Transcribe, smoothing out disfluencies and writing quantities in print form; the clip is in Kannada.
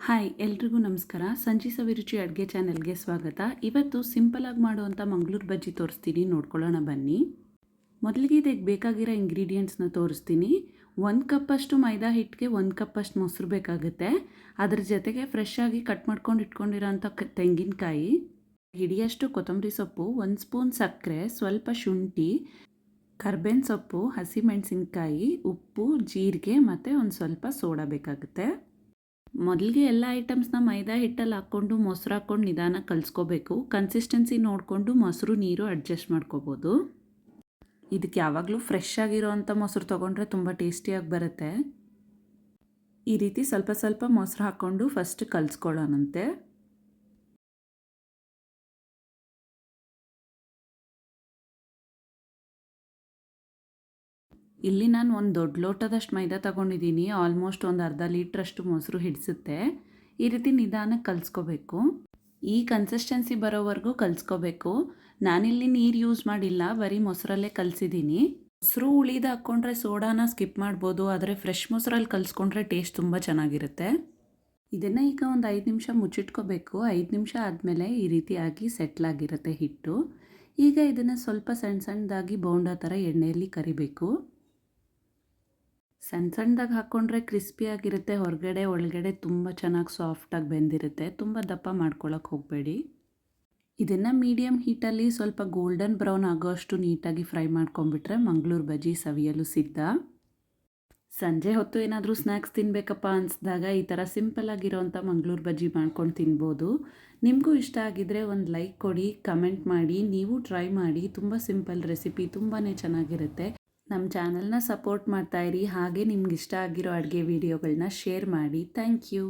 ಹಾಯ್ ಎಲ್ರಿಗೂ ನಮಸ್ಕಾರ. ಸಂಜಿ ಸವಿರುಚಿ ಅಡುಗೆ ಚಾನೆಲ್ಗೆ ಸ್ವಾಗತ. ಇವತ್ತು ಸಿಂಪಲಾಗಿ ಮಾಡುವಂಥ ಮಂಗಳೂರು ಬಜ್ಜಿ ತೋರಿಸ್ತೀನಿ, ನೋಡ್ಕೊಳ್ಳೋಣ ಬನ್ನಿ. ಮೊದಲಿಗೆ ಇದಕ್ಕೆ ಬೇಕಾಗಿರೋ ಇಂಗ್ರೀಡಿಯೆಂಟ್ಸ್ನ ತೋರಿಸ್ತೀನಿ. 1 ಕಪ್ಪಷ್ಟು ಮೈದಾ ಹಿಟ್ಟಿಗೆ 1 ಕಪ್ಪಷ್ಟು ಮೊಸರು ಬೇಕಾಗುತ್ತೆ. ಅದ್ರ ಜೊತೆಗೆ ಫ್ರೆಶ್ ಆಗಿ ಕಟ್ ಮಾಡ್ಕೊಂಡು ಇಟ್ಕೊಂಡಿರೋಂಥ ತೆಂಗಿನಕಾಯಿ, ಹಿಡಿಯಷ್ಟು ಕೊತ್ತಂಬರಿ ಸೊಪ್ಪು, 1 ಸ್ಪೂನ್ ಸಕ್ಕರೆ, ಸ್ವಲ್ಪ ಶುಂಠಿ, ಕರ್ಬೇವಿನ ಸೊಪ್ಪು, ಹಸಿಮೆಣಸಿನ್ಕಾಯಿ, ಉಪ್ಪು, ಜೀರಿಗೆ ಮತ್ತು ಒಂದು ಸ್ವಲ್ಪ ಸೋಡಾ ಬೇಕಾಗುತ್ತೆ. ಮೊದಲಿಗೆ ಎಲ್ಲ ಐಟಮ್ಸ್ನ ಮೈದಾ ಹಿಟ್ಟಲ್ಲಿ ಹಾಕ್ಕೊಂಡು ಮೊಸರು ಹಾಕ್ಕೊಂಡು ನಿಧಾನ ಕಲಿಸ್ಕೋಬೇಕು. ಕನ್ಸಿಸ್ಟೆನ್ಸಿ ನೋಡಿಕೊಂಡು ಮೊಸರು ನೀರು ಅಡ್ಜಸ್ಟ್ ಮಾಡ್ಕೋಬೋದು. ಇದಕ್ಕೆ ಯಾವಾಗಲೂ ಫ್ರೆಶ್ ಆಗಿರೋ ಅಂಥ ಮೊಸರು ತೊಗೊಂಡ್ರೆ ತುಂಬ ಟೇಸ್ಟಿಯಾಗಿ ಬರುತ್ತೆ. ಈ ರೀತಿ ಸ್ವಲ್ಪ ಸ್ವಲ್ಪ ಮೊಸರು ಹಾಕ್ಕೊಂಡು ಫಸ್ಟ್ ಕಲಿಸ್ಕೊಳ್ಳೋಣಂತೆ. ಇಲ್ಲಿ ನಾನು ಒಂದು ದೊಡ್ಡ ಲೋಟದಷ್ಟು ಮೈದಾ ತಗೊಂಡಿದ್ದೀನಿ. ಆಲ್ಮೋಸ್ಟ್ ಒಂದು ಅರ್ಧ ಲೀಟ್ರಷ್ಟು ಮೊಸರು ಹಿಡಿಸುತ್ತೆ. ಈ ರೀತಿ ನಿಧಾನಕ್ಕೆ ಕಲಿಸ್ಕೋಬೇಕು. ಈ ಕನ್ಸಿಸ್ಟೆನ್ಸಿ ಬರೋವರೆಗೂ ಕಲಿಸ್ಕೋಬೇಕು. ನಾನಿಲ್ಲಿ ನೀರು ಯೂಸ್ ಮಾಡಿಲ್ಲ, ಬರೀ ಮೊಸರಲ್ಲೇ ಕಲಿಸಿದ್ದೀನಿ. ಮೊಸರು ಉಳಿದು ಹಾಕ್ಕೊಂಡ್ರೆ ಸೋಡಾನ ಸ್ಕಿಪ್ ಮಾಡ್ಬೋದು, ಆದರೆ ಫ್ರೆಶ್ ಮೊಸರಲ್ಲಿ ಕಲಿಸ್ಕೊಂಡ್ರೆ ಟೇಸ್ಟ್ ತುಂಬ ಚೆನ್ನಾಗಿರುತ್ತೆ. ಇದನ್ನು ಈಗ ಒಂದು 5 ನಿಮಿಷ ಮುಚ್ಚಿಟ್ಕೋಬೇಕು. 5 ನಿಮಿಷ ಆದಮೇಲೆ ಈ ರೀತಿಯಾಗಿ ಸೆಟ್ಲಾಗಿರುತ್ತೆ ಹಿಟ್ಟು. ಈಗ ಇದನ್ನು ಸ್ವಲ್ಪ ಸಣ್ಣ ಸಣ್ಣದಾಗಿ ಬೋಂಡಾ ಥರ ಎಣ್ಣೆಯಲ್ಲಿ ಕರಿಬೇಕು. ಸಣ್ಣ ಸಣ್ಣದಾಗಿ ಹಾಕ್ಕೊಂಡ್ರೆ ಕ್ರಿಸ್ಪಿಯಾಗಿರುತ್ತೆ, ಹೊರಗಡೆ ಒಳಗಡೆ ತುಂಬ ಚೆನ್ನಾಗಿ ಸಾಫ್ಟಾಗಿ ಬೆಂದಿರುತ್ತೆ. ತುಂಬ ದಪ್ಪ ಮಾಡ್ಕೊಳ್ಳೋಕೆ ಹೋಗಬೇಡಿ. ಇದನ್ನು ಮೀಡಿಯಮ್ ಹೀಟಲ್ಲಿ ಸ್ವಲ್ಪ ಗೋಲ್ಡನ್ ಬ್ರೌನ್ ಆಗೋಷ್ಟು ನೀಟಾಗಿ ಫ್ರೈ ಮಾಡ್ಕೊಂಡ್ಬಿಟ್ರೆ ಮಂಗಳೂರು ಬಜ್ಜಿ ಸವಿಯಲು ಸಿದ್ಧ. ಸಂಜೆ ಹೊತ್ತು ಏನಾದರೂ ಸ್ನ್ಯಾಕ್ಸ್ ತಿನ್ನಬೇಕಪ್ಪ ಅನಿಸಿದಾಗ ಈ ಥರ ಸಿಂಪಲ್ಲಾಗಿರೋವಂಥ ಮಂಗಳೂರು ಬಜ್ಜಿ ಮಾಡ್ಕೊಂಡು ತಿನ್ಬೋದು. ನಿಮಗೂ ಇಷ್ಟ ಆಗಿದ್ದರೆ ಒಂದು ಲೈಕ್ ಕೊಡಿ, ಕಮೆಂಟ್ ಮಾಡಿ, ನೀವು ಟ್ರೈ ಮಾಡಿ. ತುಂಬ ಸಿಂಪಲ್ ರೆಸಿಪಿ, ತುಂಬಾ ಚೆನ್ನಾಗಿರುತ್ತೆ. ನಮ್ಮ ಚಾನಲ್ನ ಸಪೋರ್ಟ್ ಮಾಡ್ತಾಯಿರಿ. ಹಾಗೆ ನಿಮ್ಗೆ ಇಷ್ಟ ಆಗಿರೋ ಅಡುಗೆ ವಿಡಿಯೋಗಳನ್ನ ಶೇರ್ ಮಾಡಿ. Thank you.